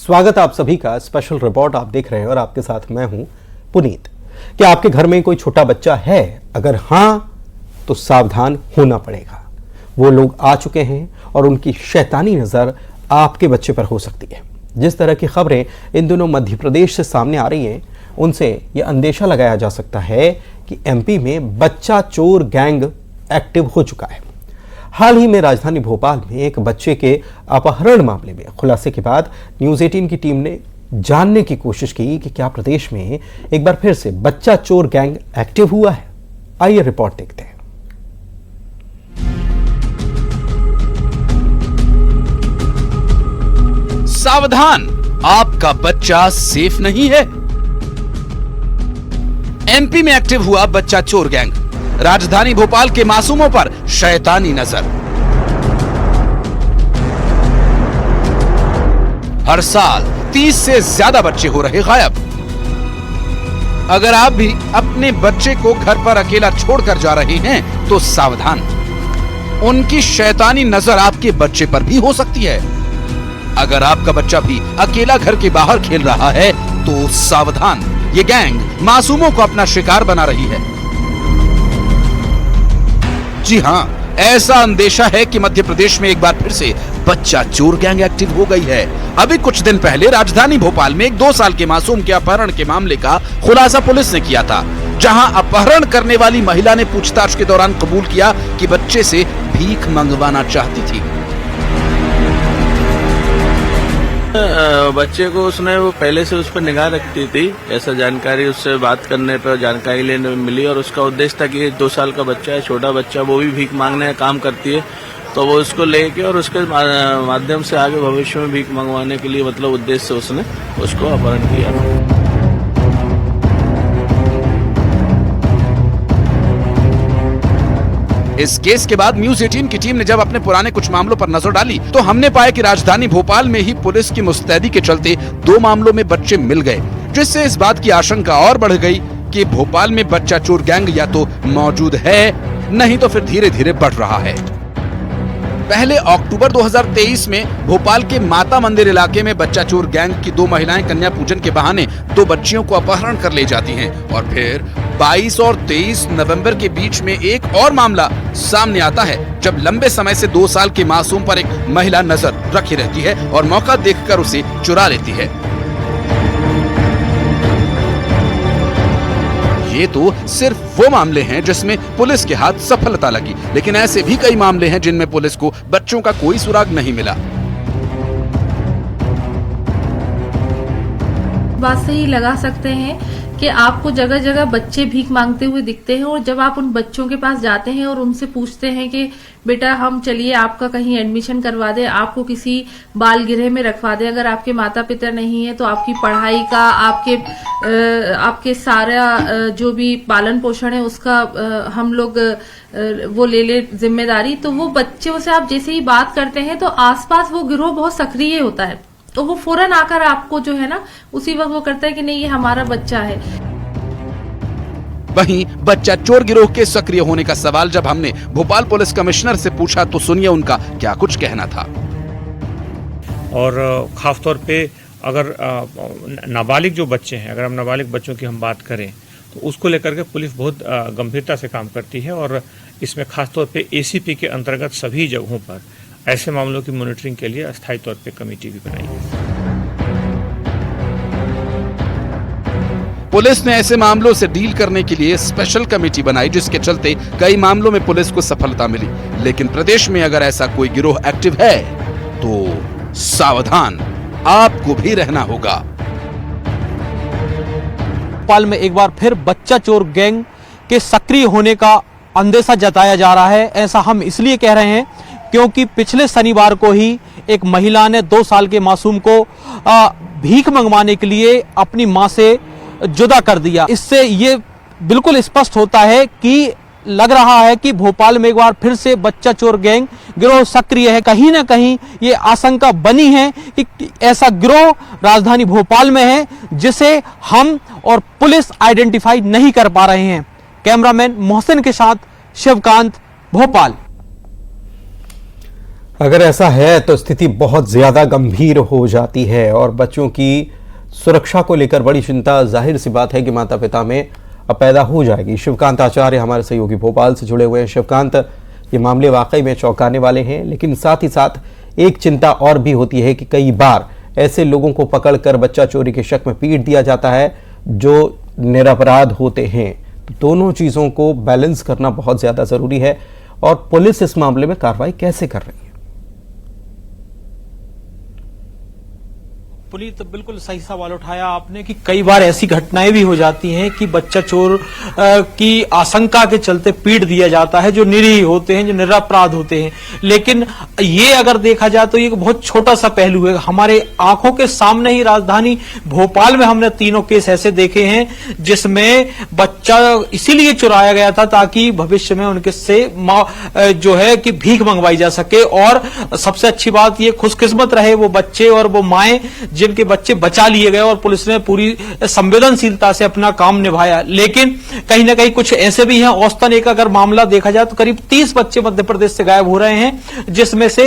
स्वागत आप सभी का। स्पेशल रिपोर्ट आप देख रहे हैं और आपके साथ मैं हूं पुनीत। क्या आपके घर में कोई छोटा बच्चा है? अगर हां तो सावधान होना पड़ेगा। वो लोग आ चुके हैं और उनकी शैतानी नजर आपके बच्चे पर हो सकती है। जिस तरह की खबरें इन दिनों मध्य प्रदेश से सामने आ रही हैं, उनसे यह अंदेशा लगाया जा सकता है कि एमपी में बच्चा चोर गैंग एक्टिव हो चुका है। हाल ही में राजधानी भोपाल में एक बच्चे के अपहरण मामले में खुलासे के बाद न्यूज़ 18 की टीम ने जानने की कोशिश की कि क्या प्रदेश में एक बार फिर से बच्चा चोर गैंग एक्टिव हुआ है। आइए रिपोर्ट देखते हैं। सावधान, आपका बच्चा सेफ नहीं है। एमपी में एक्टिव हुआ बच्चा चोर गैंग। राजधानी भोपाल के मासूमों पर शैतानी नजर। हर साल 30 से ज्यादा बच्चे हो रहे गायब। अगर आप भी अपने बच्चे को घर पर अकेला छोड़कर जा रहे हैं तो सावधान, उनकी शैतानी नजर आपके बच्चे पर भी हो सकती है। अगर आपका बच्चा भी अकेला घर के बाहर खेल रहा है तो सावधान, ये गैंग मासूमों को अपना शिकार बना रही है। जी हां, ऐसा अंदेशा है कि मध्य प्रदेश में एक बार फिर से बच्चा चोर गैंग एक्टिव हो गई है। अभी कुछ दिन पहले राजधानी भोपाल में एक 2 साल के मासूम के अपहरण के मामले का खुलासा पुलिस ने किया था, जहां अपहरण करने वाली महिला ने पूछताछ के दौरान कबूल किया कि बच्चे से भीख मंगवाना चाहती थी। बच्चे को उसने वो पहले से उस पर निगाह रखती थी, ऐसा जानकारी उससे बात करने पर जानकारी लेने में मिली। और उसका उद्देश्य था कि 2 साल का बच्चा है, छोटा बच्चा, वो भी भीख मांगने का काम करती है, तो वो उसको लेके और उसके माध्यम से आगे भविष्य में भीख मंगवाने के लिए मतलब उद्देश्य से उसने उसको अपहरण किया था। इस केस के बाद न्यूज़ 18 की टीम ने जब अपने पुराने कुछ मामलों पर नजर डाली तो हमने पाया कि राजधानी भोपाल में ही पुलिस की मुस्तैदी के चलते 2 मामलों में बच्चे मिल गए, जिससे इस बात की आशंका और बढ़ गई कि भोपाल में बच्चा चोर गैंग या तो मौजूद है, नहीं तो फिर धीरे धीरे बढ़ रहा है। पहले अक्टूबर 2023 में भोपाल के माता मंदिर इलाके में बच्चा चोर गैंग की 2 महिलाएं कन्या पूजन के बहाने 2 बच्चियों को अपहरण कर ले जाती हैं और फिर 22 और 23 नवंबर के बीच में एक और मामला सामने आता है, जब लंबे समय से 2 साल के मासूम पर एक महिला नजर रखी रहती है और मौका देखकर उसे चुरा लेती है। ये तो सिर्फ वो मामले हैं जिसमें पुलिस के हाथ सफलता लगी, लेकिन ऐसे भी कई मामले हैं जिनमें पुलिस को बच्चों का कोई सुराग नहीं मिला। बात से ही लगा सकते हैं कि आपको जगह जगह बच्चे भीख मांगते हुए दिखते हैं और जब आप उन बच्चों के पास जाते हैं और उनसे पूछते हैं कि बेटा हम चलिए आपका कहीं एडमिशन करवा दें, आपको किसी बाल गृह में रखवा दें, अगर आपके माता पिता नहीं है तो आपकी पढ़ाई का, आपके सारा जो भी पालन पोषण है उसका हम लोग वो ले जिम्मेदारी, तो वो बच्चों से आप जैसे ही बात करते हैं तो आसपास वो गिरोह बहुत सक्रिय होता है, तो वो फौरन आकर आपको जो है ना उसी वक्त वो करता है कि नहीं ये हमारा बच्चा है। वहीं बच्चा चोर गिरोह के सक्रिय होने का सवाल जब हमने भोपाल पुलिस कमिश्नर से पूछा तो सुनिए उनका क्या कुछ कहना था। और खासतौर पे अगर नाबालिग जो बच्चे हैं, अगर हम नाबालिग बच्चों की हम बात करें तो उसको लेकर के पुलिस बहुत गंभीरता से काम करती है और इसमें खासतौर पे एसीपी के अंतर्गत सभी जगहों पर ऐसे मामलों की मॉनिटरिंग के लिए अस्थायी तौर पे कमेटी भी बनाई है। पुलिस ने ऐसे मामलों से डील करने के लिए स्पेशल कमेटी बनाई, जिसके चलते कई मामलों में पुलिस को सफलता मिली। लेकिन प्रदेश में अगर ऐसा कोई गिरोह एक्टिव है तो सावधान, आपको भी रहना होगा। भोपाल में एक बार फिर बच्चा चोर गैंग के सक्रिय होने का अंदेशा जताया जा रहा है। ऐसा हम इसलिए कह रहे हैं क्योंकि पिछले शनिवार को ही एक महिला ने 2 साल के मासूम को भीख मंगवाने के लिए अपनी मां से जुदा कर दिया। इससे ये बिल्कुल स्पष्ट होता है कि लग रहा है कि भोपाल में एक बार फिर से बच्चा चोर गैंग गिरोह सक्रिय है। कहीं ना कहीं ये आशंका बनी है कि ऐसा गिरोह राजधानी भोपाल में है जिसे हम और पुलिस आइडेंटिफाई नहीं कर पा रहे हैं। कैमरामैन मोहसिन के साथ शिवकांत, भोपाल। अगर ऐसा है तो स्थिति बहुत ज्यादा गंभीर हो जाती है और बच्चों की सुरक्षा को लेकर बड़ी चिंता जाहिर सी बात है कि माता पिता में अब पैदा हो जाएगी। शिवकांत आचार्य हमारे सहयोगी भोपाल से जुड़े हुए हैं। शिवकांत, ये मामले वाकई में चौंकाने वाले हैं, लेकिन साथ ही साथ एक चिंता और भी होती है कि कई बार ऐसे लोगों को पकड़कर बच्चा चोरी के शक में पीट दिया जाता है जो निरपराध होते हैं। तो दोनों चीजों को बैलेंस करना बहुत ज्यादा जरूरी है और पुलिस इस मामले में कार्रवाई कैसे कर रही है? पुनीत, बिल्कुल सही सवाल उठाया आपने कि कई बार ऐसी घटनाएं भी हो जाती हैं कि बच्चा चोर की आशंका के चलते पीट दिया जाता है, जो निरीह होते हैं, जो निरपराध होते हैं। लेकिन ये अगर देखा जाए तो ये बहुत छोटा सा पहलू है। हमारे आंखों के सामने ही राजधानी भोपाल में हमने तीनों केस ऐसे देखे हैं जिसमें बच्चा इसीलिए चुराया गया था ताकि भविष्य में उनके से जो है कि भीख मंगवाई जा सके। और सबसे अच्छी बात ये खुशकिस्मत रहे वो बच्चे और वो माएं जिनके बच्चे बचा लिए गए और पुलिस ने पूरी संवेदनशीलता से अपना काम निभाया। लेकिन कहीं ना कहीं कुछ ऐसे भी हैं, औसतन एक अगर मामला देखा जाए तो करीब 30 बच्चे मध्य प्रदेश से गायब हो रहे हैं, जिसमें से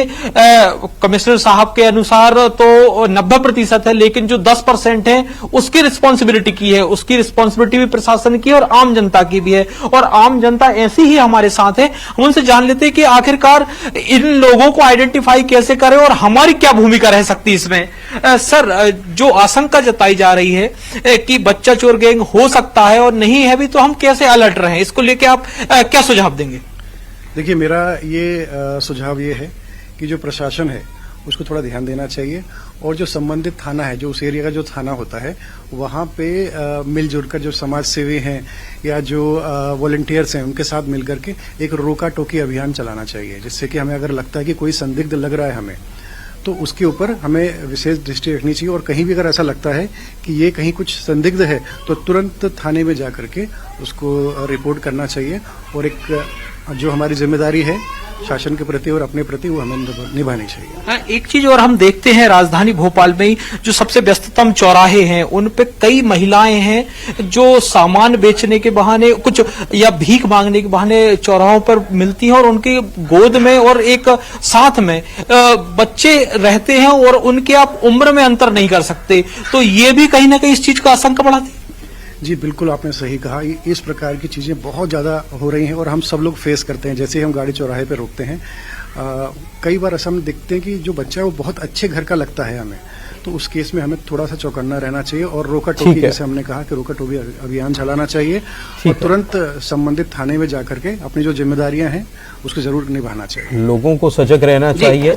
कमिश्नर साहब के अनुसार तो 90% है, लेकिन जो 10% है उसकी रिस्पॉन्सिबिलिटी की है, उसकी रिस्पॉन्सिबिलिटी भी प्रशासन की और आम जनता की भी है। और आम जनता ऐसी ही हमारे साथ है। हम उनसे जान लेते हैं कि आखिरकार इन लोगों को आइडेंटिफाई कैसे करें और हमारी क्या भूमिका रह सकती है इसमें। सर, जो आशंका जताई जा रही है कि बच्चा चोर गैंग हो सकता है और नहीं है भी, तो हम कैसे अलर्ट रहे, इसको लेके आप क्या सुझाव देंगे? देखिए, मेरा ये सुझाव ये है कि जो प्रशासन है उसको थोड़ा ध्यान देना चाहिए और जो संबंधित थाना है, जो उस एरिया का जो थाना होता है, वहां पे मिलजुल कर जो समाज सेवी हैं या जो वॉलंटियर्स हैं उनके साथ मिलकर के एक रोका टोकी अभियान चलाना चाहिए, जिससे कि हमें अगर लगता है कि कोई संदिग्ध लग रहा है हमें, तो उसके ऊपर हमें विशेष दृष्टि रखनी चाहिए। और कहीं भी अगर ऐसा लगता है कि ये कहीं कुछ संदिग्ध है तो तुरंत थाने में जाकर के उसको रिपोर्ट करना चाहिए और एक जो हमारी जिम्मेदारी है शासन के प्रति और अपने प्रति, वो हमें निभानी चाहिए। एक चीज और हम देखते हैं राजधानी भोपाल में ही जो सबसे व्यस्ततम चौराहे हैं उन पे कई महिलाएं हैं जो सामान बेचने के बहाने कुछ या भीख मांगने के बहाने चौराहों पर मिलती हैं और उनके गोद में और एक साथ में बच्चे रहते हैं और उनके आप उम्र में अंतर नहीं कर सकते। तो ये भी कहीं ना कहीं इस चीज का आशंका बढ़ाती है। जी बिल्कुल, आपने सही कहा। इस प्रकार की चीजें बहुत ज्यादा हो रही हैं और हम सब लोग फेस करते हैं। जैसे ही हम गाड़ी चौराहे पे रोकते हैं, कई बार ऐसा हम देखते हैं कि जो बच्चा है वो बहुत अच्छे घर का लगता है हमें, तो उस केस में हमें थोड़ा सा चौकन्ना रहना चाहिए और रोका टोकी, जैसे हमने कहा कि रोका टोकी अभियान चलाना चाहिए और तुरंत संबंधित थाने में जाकर के अपनी जो जिम्मेदारियां हैं उसको जरूर निभाना चाहिए। लोगों को सजग रहना चाहिए।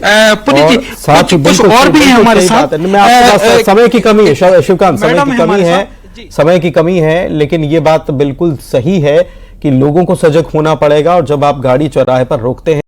साथ और भी है हमारे साथ। समय की कमी है शिवकांत, समय की कमी है, समय की कमी है, लेकिन ये बात बिल्कुल सही है कि लोगों को सजग होना पड़ेगा। और जब आप गाड़ी चौराहे पर रोकते हैं